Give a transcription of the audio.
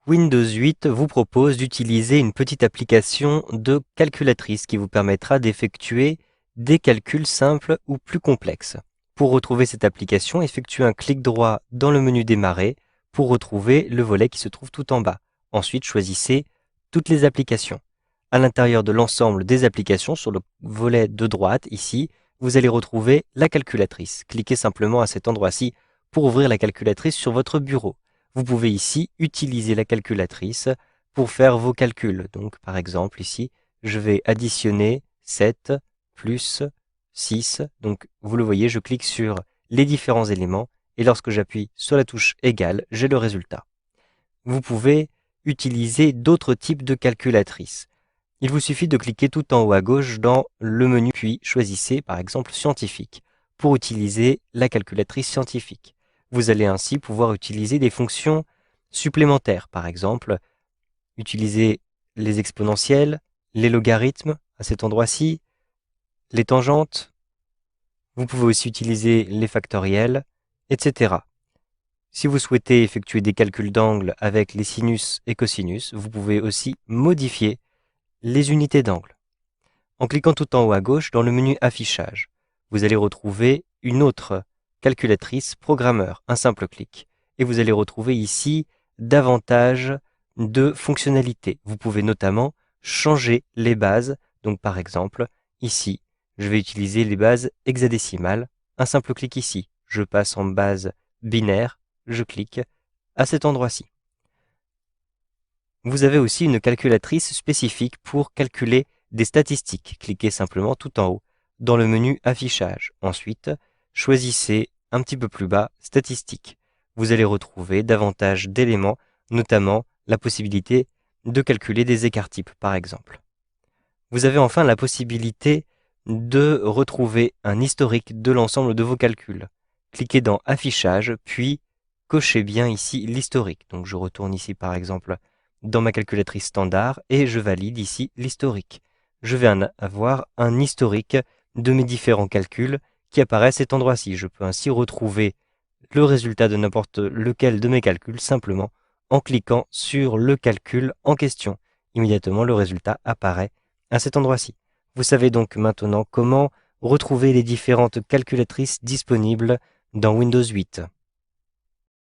Windows 8 vous propose d'utiliser une petite application de calculatrice qui vous permettra d'effectuer des calculs simples ou plus complexes. Pour retrouver cette application, effectuez un clic droit dans le menu Démarrer pour retrouver le volet qui se trouve tout en bas. Ensuite, choisissez Toutes les applications. À l'intérieur de l'ensemble des applications, sur le volet de droite, ici, vous allez retrouver la calculatrice. Cliquez simplement à cet endroit-ci pour ouvrir la calculatrice sur votre bureau. Vous pouvez ici utiliser la calculatrice pour faire vos calculs. Donc, par exemple, ici, je vais additionner 7 plus 6. Donc, vous le voyez, je clique sur les différents éléments et lorsque j'appuie sur la touche égale, j'ai le résultat. Vous pouvez utiliser d'autres types de calculatrices. Il vous suffit de cliquer tout en haut à gauche dans le menu puis choisissez par exemple scientifique pour utiliser la calculatrice scientifique. Vous allez ainsi pouvoir utiliser des fonctions supplémentaires, par exemple utiliser les exponentielles, les logarithmes à cet endroit-ci, les tangentes. Vous pouvez aussi utiliser les factoriels, etc. Si vous souhaitez effectuer des calculs d'angle avec les sinus et cosinus, vous pouvez aussi modifier les unités d'angle. En cliquant tout en haut à gauche dans le menu Affichage, vous allez retrouver une autre calculatrice programmeur, un simple clic. Et vous allez retrouver ici davantage de fonctionnalités. Vous pouvez notamment changer les bases. Donc par exemple, ici, je vais utiliser les bases hexadécimales. Un simple clic ici. Je passe en base binaire. Je clique à cet endroit-ci. Vous avez aussi une calculatrice spécifique pour calculer des statistiques. Cliquez simplement tout en haut dans le menu Affichage. Ensuite, choisissez un petit peu plus bas Statistiques. Vous allez retrouver davantage d'éléments, notamment la possibilité de calculer des écarts-types, par exemple. Vous avez enfin la possibilité de retrouver un historique de l'ensemble de vos calculs. Cliquez dans Affichage, puis cochez bien ici l'historique. Donc je retourne ici par exemple dans ma calculatrice standard et je valide ici l'historique. Je vais avoir un historique de mes différents calculs qui apparaît à cet endroit-ci. Je peux ainsi retrouver le résultat de n'importe lequel de mes calculs simplement en cliquant sur le calcul en question. Immédiatement, le résultat apparaît à cet endroit-ci. Vous savez donc maintenant comment retrouver les différentes calculatrices disponibles dans Windows 8.